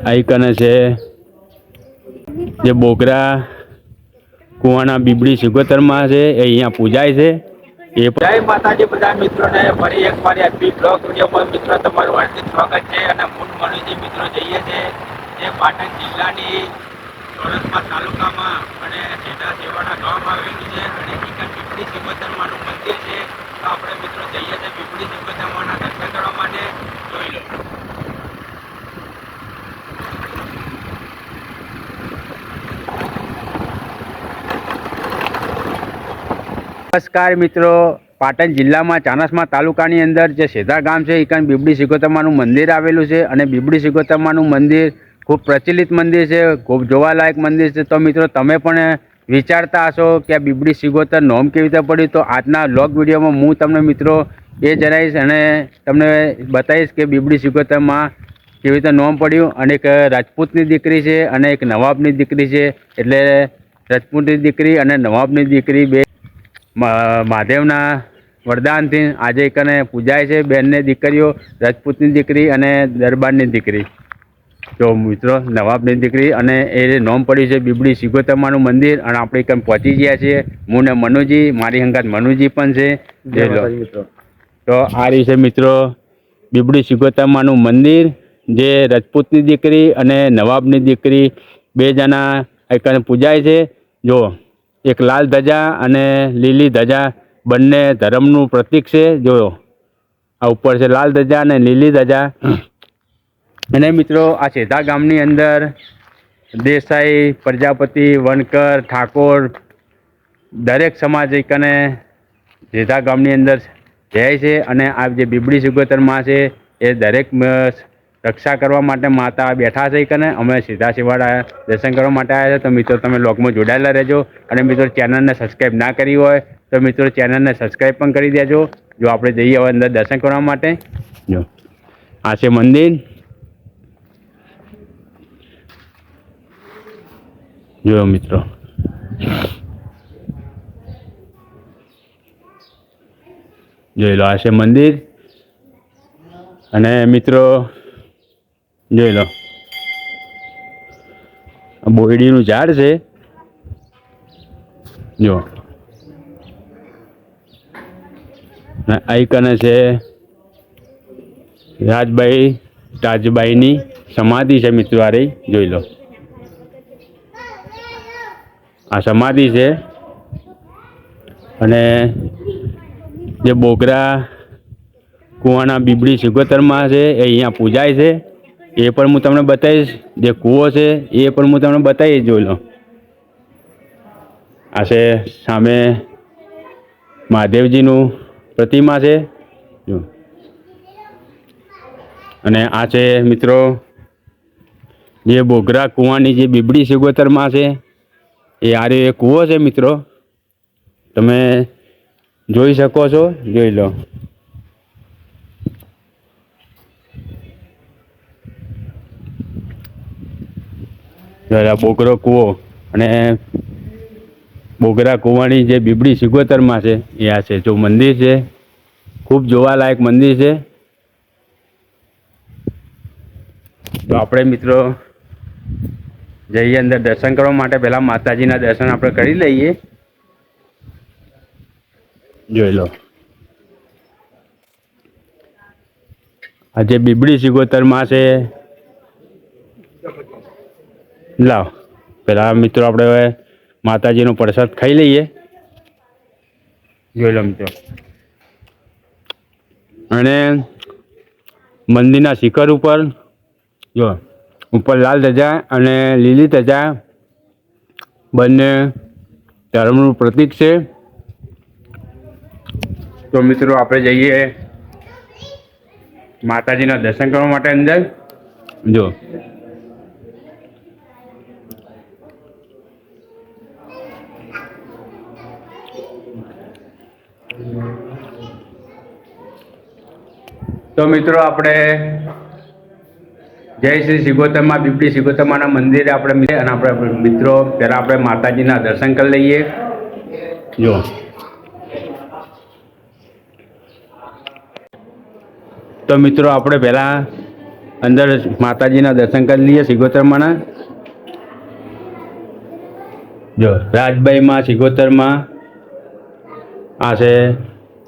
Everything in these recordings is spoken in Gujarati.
અહીં કને છે જે બોગરા કુવાના બીબડી સિગોતરમાં છે એ અહીંયા પૂજાય છે। એ જય માતાજી બધા મિત્રોને ફરી એક વાર એપી બ્લોગ વિડીયોમાં મિત્રો તમારું હાર્દિક સ્વાગત છે। અને હું મનુજી મિત્રો જઈએ છે એ પાટણ જિલ્લાની સોરઠમાં તાલુકામાં અને સીધા સેવાના ગામમાં આવેલું છે અને બીબડી સિગોતરમાનું મંદિર છે। તો આપણે મિત્રો જઈએ છીએ બીબડી સિગોતરમાના દર્શન કરવા માટે, જોઈ લો। નમસ્કાર મિત્રો, પાટણ જિલ્લામાં ચાણસ્મા તાલુકાની અંદર જે સેધા ગામ છે એ બીબડી સિગોતરમાનું મંદિર આવેલું છે અને બીબડી સિગોતરમાનું મંદિર ખૂબ પ્રચલિત મંદિર છે, ખૂબ જોવાલાયક મંદિર છે। તો મિત્રો તમે પણ વિચારતા હશો કે આ બીબડી સિગોતર નોમ કેવી રીતે પડ્યું, તો આજના વ્લોગ વિડીયોમાં હું તમને મિત્રો એ જણાવીશ અને તમને બતાવીશ કે બીબડી સિગોતરમાં કેવી રીતે નોમ પડ્યું। અને એક રાજપૂતની દીકરી છે અને એક નવાબની દીકરી છે, એટલે રાજપૂતની દીકરી અને નવાબની દીકરી બે મહાદેવના વરદાનથી આજે કને પૂજાય છે। બેનને દીકરીઓ રાજપૂતની દીકરી અને દરબારની દીકરી, તો મિત્રો નવાબની દીકરી, અને એ નોમ પડ્યું છે બીબડી સિગોતરમાનું મંદિર। અને આપણે કંઈ પહોંચી ગયા છીએ, હું ને મનુજી, મારી હંગાત મનુજી પણ છે। તો આ રહી છે મિત્રો બીબડી સિગોતરમાનું મંદિર, જે રાજપૂતની દીકરી અને નવાબની દીકરી બે જણા અહીં પૂજાય છે। જો એક લાલ ધજા અને લીલી ધજા બંને ધર્મનું પ્રતીક છે। જો આ ઉપર છે લાલ ધજા અને લીલી ધજા। અને મિત્રો આ સેધા ગામની અંદર દેસાઈ, પ્રજાપતિ, વણકર, ઠાકોર દરેક સમાજ કને સેધા ગામની અંદર જાય છે। અને આ જે બીબડી સિગોતરમાં છે એ દરેક રક્ષા કરવા માટે માતા બેઠા છે કને। અમે સીધા શિવાળા દર્શન કરવા માટે આવ્યા છે। તો મિત્રો તમે વ્લોગમાં જોડાયેલા રહેજો અને મિત્રો ચેનલને સબસ્ક્રાઈબ ના કરી હોય તો મિત્રો ચેનલને સબસ્ક્રાઈબ પણ કરી દેજો। જો આપણે જઈએ હવે અંદર દર્શન કરવા માટે। જો આ છે મંદિર, જો મિત્રો જોઈ લો, આ છે મંદિર। અને મિત્રો જોઈ લો બોયડીનું ઝાડ છે। જો અહીં કને છે રાજબાઈ તાજબાઈની સમાધિ છે મિત્રો। આ રહી જોઈ લો, આ સમાધિ છે। અને જે બોગરા કુવાના બીબડી સિગોતરમાં છે એ અહીંયા પૂજાય છે, એ પણ હું તમને બતાવીશ। જે કૂવો છે એ પણ હું તમને બતાવીશ, જોઈ લો। આ છે સામે મહાદેવજીનું પ્રતિમા છે, જો। અને આ છે મિત્રો જે બોગરા કુવાની જે બીબડી સિગોતરમાં છે એ આ એ કૂવો છે મિત્રો, તમે જોઈ શકો છો, જોઈ લો। બોગરો કૂવો અને બોગરા કુવાની જે બીબડી સિગોતરમાં છે એ આ છે। જો મંદિર છે, ખૂબ જોવાલાયક મંદિર છે। તો આપણે મિત્રો જઈએ અંદર દર્શન કરવા માટે, પહેલાં માતાજીના દર્શન આપણે કરી લઈએ, જોઈ લો। આ જે બીબડી સિગોતરમાં છે, લાવ પહેલાં મિત્રો આપણે હવે માતાજીનો પ્રસાદ ખાઈ લઈએ, જોઈ લો મિત્રો। અને મંદિરના શિખર ઉપર જો ઉપર લાલ ધજા અને લીલી ધજા બંને ધર્મનું પ્રતીક છે। તો મિત્રો આપણે જઈએ માતાજીના દર્શન કરવા માટે અંદર, જો। તો મિત્રો આપણે જય શ્રી સિગોતરમાં બીબડી સિગોતરમાના મંદિરે આપણે અને આપણે મિત્રો પહેલાં આપણે માતાજીના દર્શન કરી લઈએ, જો। તો મિત્રો આપણે પહેલાં અંદર માતાજીના દર્શન કરી લઈએ સિગોતરમાંના. જો રાજભાઈમાં સિગોતરમાં આ છે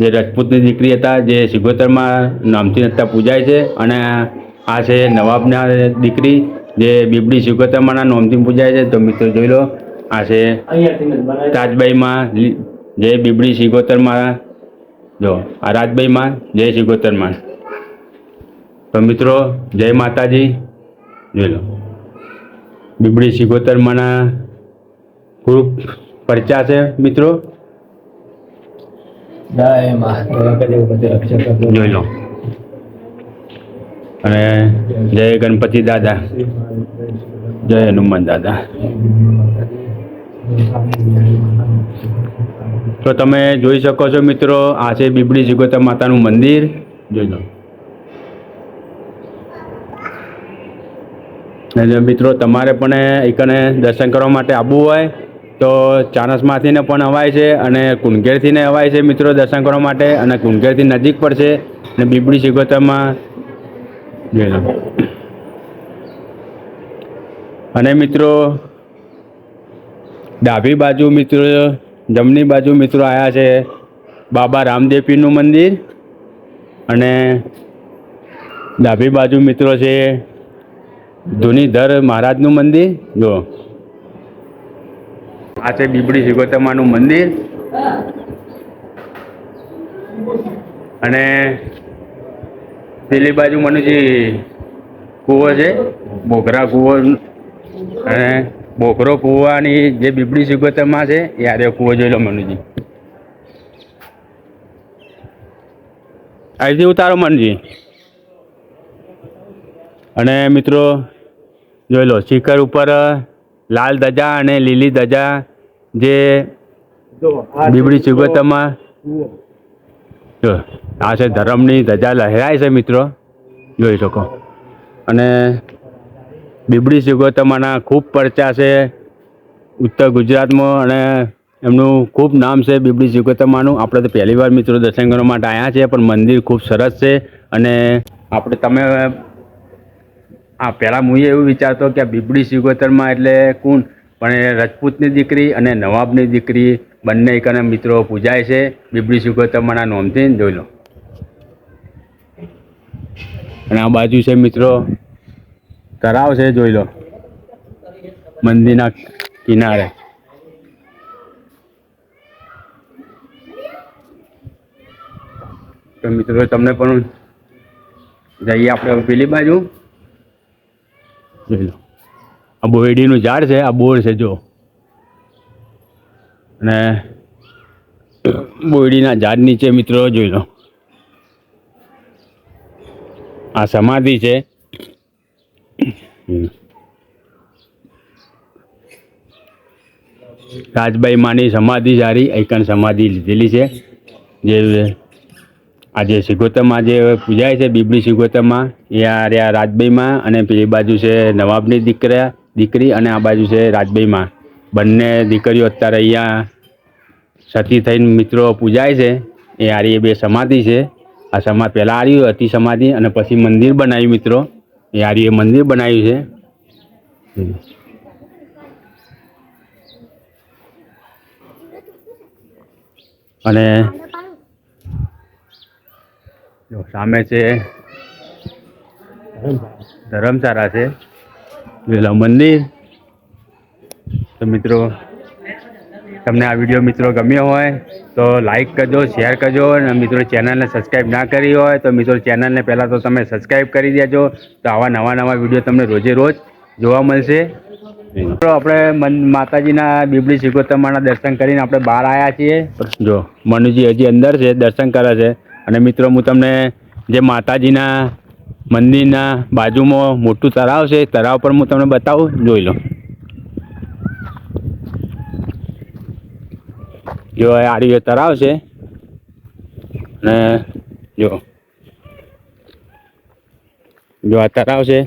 જે રજપૂતની દીકરી હતા જે સિગોતરમાં નામથી નતા પૂજાય છે, અને આ છે નવાબના દીકરી જે બીબડી સિગોતરમાંના નામથી પૂજાય છે. તો મિત્રો જોઈ લો, આ છે રાજભાઈમાં જે બીબડી સિગોતરમાં. જો આ રાજભાઈમાં જય સિગોતરમાં. તો મિત્રો જય માતાજી. જોઈ લો બીબડી સિગોતરમાંના ખૂબ પરચા છે મિત્રો. જોઈ લો. અને જય ગણપતિ દાદા, જય હનુમાન દાદા. તો તમે જોઈ શકો છો મિત્રો, આ છે બીબડી સિગોતર માતાનું મંદિર. જોઈ લો. અને મિત્રો તમારે પણ એકને દર્શન કરવા માટે આવવું હોય તો ચાણસમાંથી ને પણ અવાય છે અને કુંડઘેરથી ને અવાય છે મિત્રો દર્શન કરવા માટે. અને કુંડઘેરથી નજીક પડશે અને બીબડી સિગોતરમાં જોઈ લો. અને મિત્રો ડાબી બાજુ મિત્રો, જમણી બાજુ મિત્રો આવ્યા છે બાબા રામદેવ પીરનું મંદિર, અને ડાબી બાજુ મિત્રો છે ધુનીધર મહારાજનું મંદિર. જો આ છે બીબડી સિગોતરમાંનું મંદિર. અને પેલી બાજુ મનુજી કૂવો છે, બોઘરા કૂવો. અને બોઘરો કૂવાની જે બીબડી સિગોતરમાં છે એ આર્યો કૂવો જોઈ લો મનુજી. અહીંથી ઉતારો મનુજી. અને મિત્રો જોઈ લો, શિખર ઉપર લાલ ધજા અને લીલી ધજા જે બીબડી સિગોતરમાં. જો આ છે ધર્મની ધજા લહેરાય છે મિત્રો, જોઈ શકો. અને બીબડી સિગોતરમાંના ખૂબ પરચા છે ઉત્તર ગુજરાતમાં, અને એમનું ખૂબ નામ છે બીબડી સિગોતરમાંનું. આપણે તો પહેલી વાર મિત્રો દર્શન કરવા માટે આવ્યા છીએ, પણ મંદિર ખૂબ સરસ છે. અને આપણે તમે પહેલાં હું એવું વિચારતો કે આ બીબડી સિગોતરમાં એટલે કોણ, પણ એ રજપૂતની દીકરી અને નવાબની દીકરી બંને એકને મિત્રો પૂજાય છે બીબડી સિગોતરમાંના નામથી. જોઈ લો. અને આ બાજુ છે મિત્રો તળાવ છે, જોઈ લો મંદિરના કિનારે. તો મિત્રો તમને પણ જઈએ આપણે પેલી બાજુ. જોઈ લો, આ બોરડીનું ઝાડ છે, આ બોર છે જો. અને બોરડીના ઝાડ નીચે મિત્રો જોઈ લો આ સમાધિ છે. રાજભાઈ માની સમાધિ સારી એકન સમાધિ લીધેલી છે, જે આજે સિગોતરમાં જે પૂજાય છે બીબડી સિગોતરમાં એ આ રહ્યા રાજભાઈમાં. અને પેલી બાજુ છે નવાબની દીકરી, અને આ બાજુ છે રાજભાઈમાં. બંને દીકરીઓ અત્યારે અહીંયા સતી થઈને મિત્રો પૂજાય છે. એ આરી બે સમાધિ છે. આ સમાધિ પહેલાં આરી હતી સમાધિ, અને પછી મંદિર બનાવ્યું મિત્રો. એ આરી મંદિર બનાવ્યું છે. અને જો સામે છે ધર્મશાળા છે, પેલા મંદિર. તો મિત્રો તમને આ વિડીયો મિત્રો ગમ્યો હોય તો લાઈક કરજો, શેર કરજો. અને મિત્રો ચેનલને સબસ્ક્રાઈબ ના કરી હોય તો મિત્રો ચેનલને પહેલાં તો તમે સબસ્ક્રાઈબ કરી દેજો. તો આવા નવા વિડીયો તમને રોજે રોજ જોવા મળશે. તો આપણે માતાજીના બીબડી સિગોતરમાંના દર્શન કરીને આપણે બહાર આવ્યા છીએ. જો મનુજી હજી અંદર છે, દર્શન કરે છે. અને મિત્રો હું તમને જે માતાજીના મંદિરના બાજુમાં મોટું તળાવ છે, તળાવ પર હું તમને બતાવું. જોઈ લો. જો આ રહ્યું તળાવ છે. અને જો આ તળાવ છે.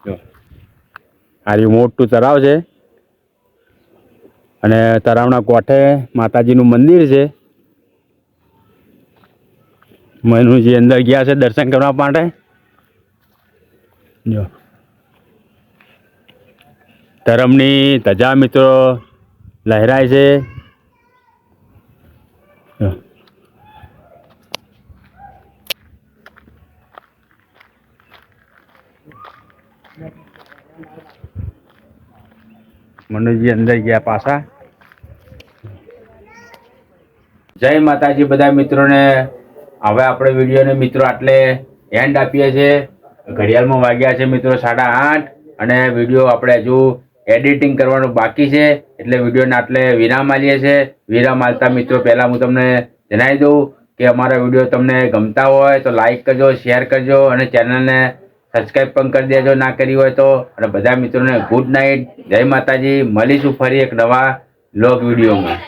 જો આ રહ્યું મોટું તળાવ છે. અને તળાવના કોઠે માતાજીનું મંદિર છે. મનુજી અંદર ગયા છે દર્શન કરવા માટે. જો ધરમની ધજા મિત્રો લહેરાય છે. જો. મનુજી અંદર ગયા પાછા. જય માતાજી બધા મિત્રોને. હવે આપણે વિડીયોને મિત્રો આટલે એન્ડ આપીએ છીએ. ઘડિયાળમાં વાગ્યા છે મિત્રો 8:30 અને વિડીયો આપણે હજુ એડિટિંગ કરવાનું બાકી છે, એટલે વિડીયોને આટલે વિરામ આલીએ છીએ. વિરામ આલતા મિત્રો પહેલાં હું તમને જણાવી દઉં કે અમારા વિડીયો તમને ગમતા હોય તો લાઈક કરજો, શેર કરજો અને ચેનલને સબસ્ક્રાઈબ પણ કરી દેજો ના કરી હોય તો. અને બધા મિત્રોને ગુડ નાઇટ, જય માતાજી. મળીશું ફરી એક નવા વ્લોગ વિડીયોમાં.